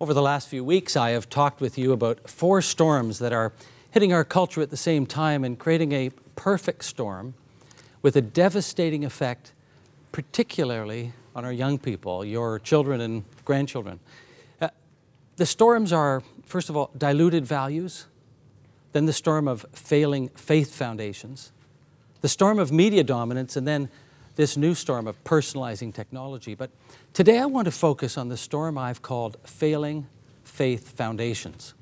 Over the last few weeks, I have talked with you about 4 storms that are hitting our culture at the same time and creating a perfect storm with a devastating effect, particularly on our young people, your children and grandchildren. The storms are, first of all, diluted values, then the storm of failing faith foundations, the storm of media dominance, and then this new storm of personalizing technology. But today I want to focus on the storm I've called failing faith foundations.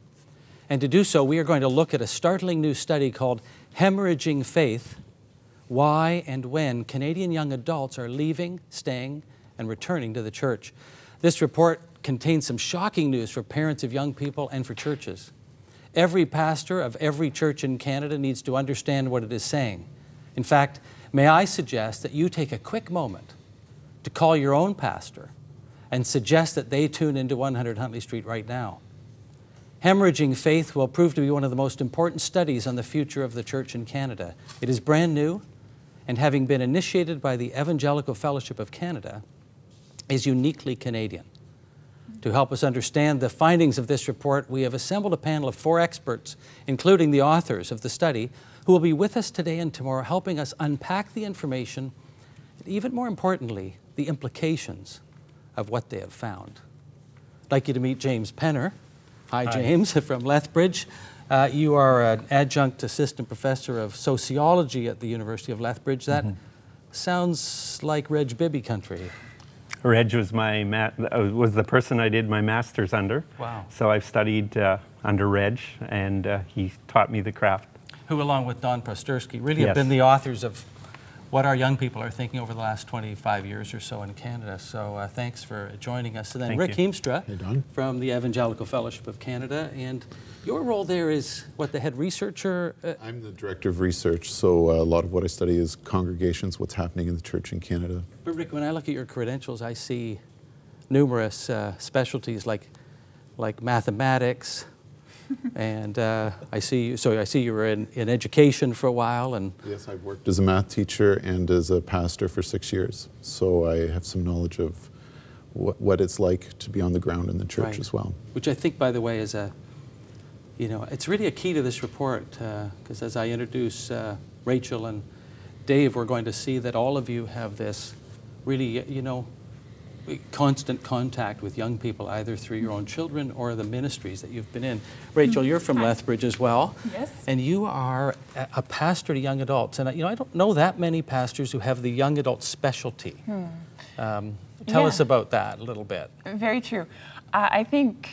And to do so, we are going to look at a startling new study called Hemorrhaging Faith: Why and When Canadian Young Adults Are Leaving, Staying, and Returning to the Church. This report contains some shocking news for parents of young people and for churches. Every pastor of every church in Canada needs to understand what it is saying. In fact, may I suggest that you take a quick moment to call your own pastor and suggest that they tune into 100 Huntley Street right now. Hemorrhaging Faith will prove to be one of the most important studies on the future of the church in Canada. It is brand new, and having been initiated by the Evangelical Fellowship of Canada, is uniquely Canadian. To help us understand the findings of this report, we have assembled a panel of 4 experts, including the authors of the study, who will be with us today and tomorrow, helping us unpack the information, and even more importantly, the implications of what they have found. I'd like you to meet James Penner. Hi, James, from Lethbridge. You are an adjunct assistant professor of sociology at the University of Lethbridge. That sounds like Reg Bibby country. Reg was was the person I did my master's under. Wow. So I've studied under Reg, and he taught me the craft. Who, along with Don Postursky, really have been the authors of what our young people are thinking over the last 25 years or so in Canada. So thanks for joining us. And then Rick Hiemstra from the Evangelical Fellowship of Canada. And your role there is, what, the head researcher? I'm the director of research, so a lot of what I study is congregations, what's happening in the church in Canada. But Rick, when I look at your credentials, I see numerous specialties like mathematics, and I see you were in education for a while. And yes, I've worked as a math teacher and as a pastor for 6 years, so I have some knowledge of what it's like to be on the ground in the church as well. Which I think, by the way, is it's really a key to this report, because as I introduce Rachael and Dave, we're going to see that all of you have this really, constant contact with young people, either through your own children or the ministries that you've been in. Rachael, you're from Lethbridge as well. Yes. And you are a pastor to young adults. And I don't know that many pastors who have the young adult specialty. Tell us about that a little bit. Very true. I think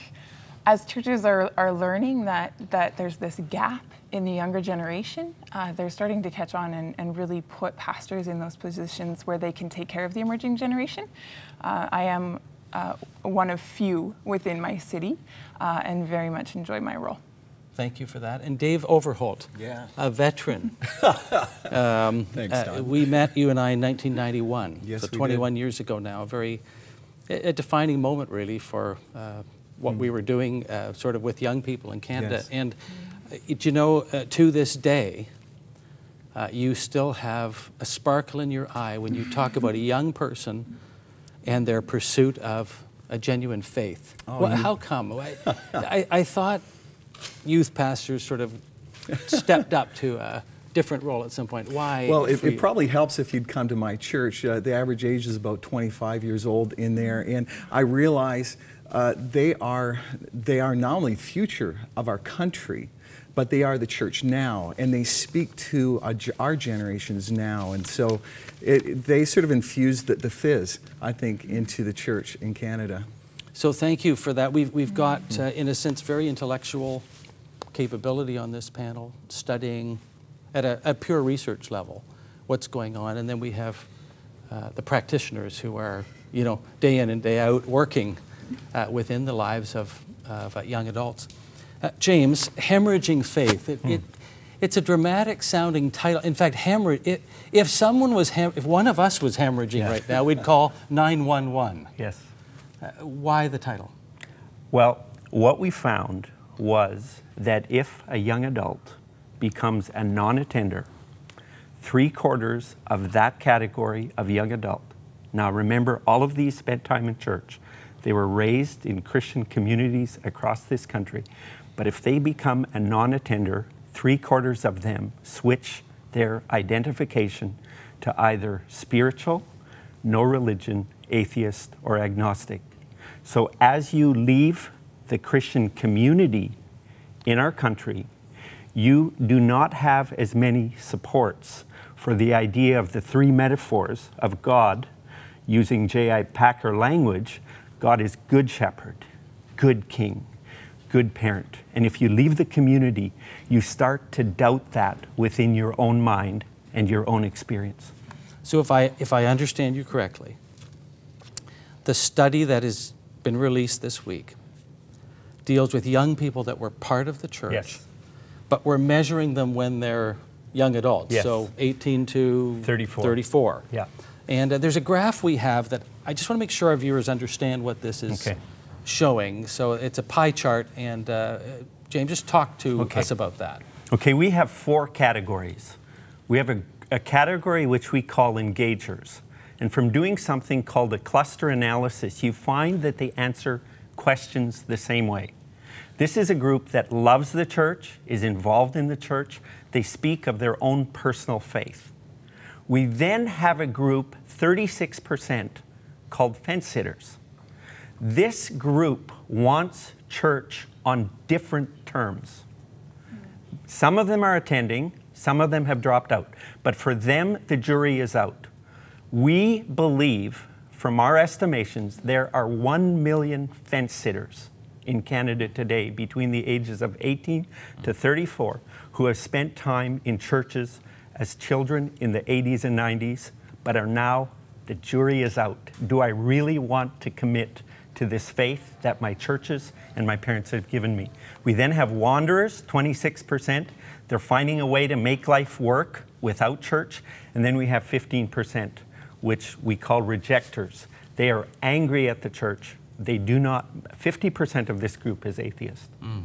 as churches are learning that there's this gap in the younger generation, they're starting to catch on and really put pastors in those positions where they can take care of the emerging generation. I am one of few within my city and very much enjoy my role. Thank you for that. And Dave Overholt, a veteran. Thanks, Don. We met, you and I, in 1991, yes, so 21 years ago now. A defining moment, really, for what we were doing sort of with young people in Canada. Yes. And to this day, you still have a sparkle in your eye when you talk about a young person and their pursuit of a genuine faith. How come? I thought youth pastors sort of stepped up to a different role at some point. Why? Well, it probably helps if you'd come to my church. The average age is about 25 years old in there, and I realize they are not only the future of our country, but they are the church now, and they speak to our generations now. And so they sort of infused the fizz, I think, into the church in Canada. So thank you for that. We've got, in a sense, very intellectual capability on this panel, studying at a pure research level what's going on. And then we have the practitioners who are, day in and day out working within the lives of young adults. James, Hemorrhaging Faith. It's a dramatic sounding title. In fact, if one of us was hemorrhaging right now, we'd call 911. Yes. Why the title? Well, what we found was that if a young adult becomes a non-attender, 3/4 of that category of young adult. Now remember, all of these spent time in church. They were raised in Christian communities across this country. But if they become a non-attender, 3/4 of them switch their identification to either spiritual, no religion, atheist, or agnostic. So as you leave the Christian community in our country, you do not have as many supports for the idea of the three metaphors of God. Using J.I. Packer language, God is good shepherd, good king, good parent. And if you leave the community, you start to doubt that within your own mind and your own experience. So if I understand you correctly, the study that has been released this week deals with young people that were part of the church, Yes. but we're measuring them when they're young adults, Yes. so 18 to 34. Yeah. And there's a graph we have that I just want to make sure our viewers understand what this is showing. So it's a pie chart, and James, just talk to us about that. Okay, we have 4 categories. We have a category which we call engagers. And from doing something called a cluster analysis, you find that they answer questions the same way. This is a group that loves the church, is involved in the church. They speak of their own personal faith. We then have a group, 36%, called fence sitters. This group wants church on different terms. Some of them are attending, some of them have dropped out. But for them, the jury is out. We believe, from our estimations, there are 1 million fence sitters in Canada today between the ages of 18 to 34 who have spent time in churches as children in the 80s and 90s, but are now, the jury is out. Do I really want to commit to this faith that my churches and my parents have given me? We then have wanderers, 26%. They're finding a way to make life work without church. And then we have 15%, which we call rejectors. They are angry at the church. They do not, 50% of this group is atheist. Mm.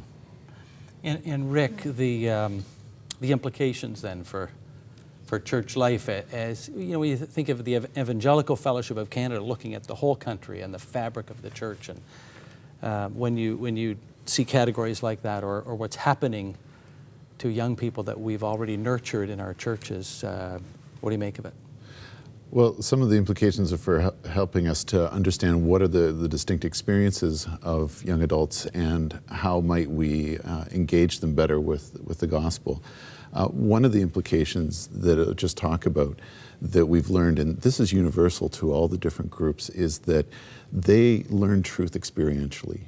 And Rick, the implications then for church life, as you know, when you think of the Evangelical Fellowship of Canada looking at the whole country and the fabric of the church, and when you see categories like that, or what's happening to young people that we've already nurtured in our churches, what do you make of it? Well, some of the implications are for helping us to understand what are the distinct experiences of young adults and how might we engage them better with the gospel. One of the implications that I'll just talk about that we've learned, and this is universal to all the different groups, is that they learn truth experientially.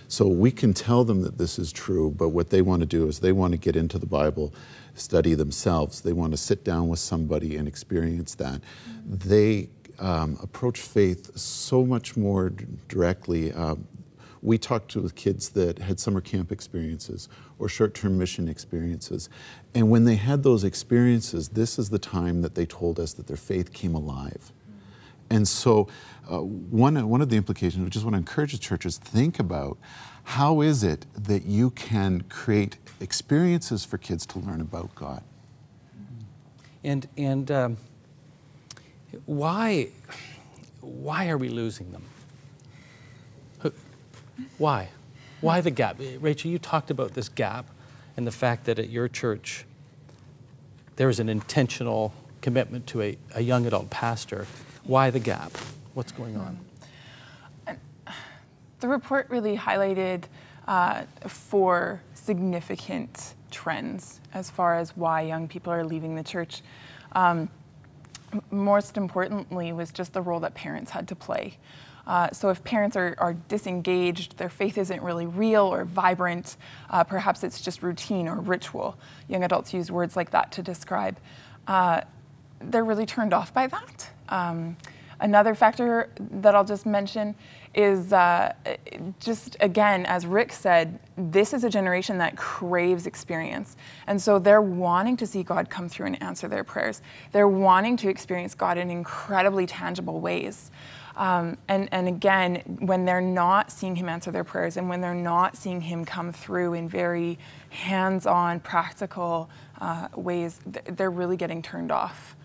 So we can tell them that this is true, but what they want to do is they want to get into the Bible, study themselves. They want to sit down with somebody and experience that. They approach faith so much more directly. We talked with kids that had summer camp experiences or short-term mission experiences. And when they had those experiences, this is the time that they told us that their faith came alive. And so one of the implications, we just want to encourage the churches, think about how is it that you can create experiences for kids to learn about God. And why are we losing them? Why? Why the gap? Rachel, you talked about this gap and the fact that at your church there is an intentional commitment to a young adult pastor. Why the gap? What's going on? The report really highlighted 4 significant trends as far as why young people are leaving the church. Most importantly was just the role that parents had to play. So if parents are disengaged, their faith isn't really real or vibrant, perhaps it's just routine or ritual. Young adults use words like that to describe. They're really turned off by that. Another factor that I'll just mention is just, again, as Rick said, this is a generation that craves experience. And so they're wanting to see God come through and answer their prayers. They're wanting to experience God in incredibly tangible ways. And again, when they're not seeing him answer their prayers and when they're not seeing him come through in very hands-on, practical ways, they're really getting turned off.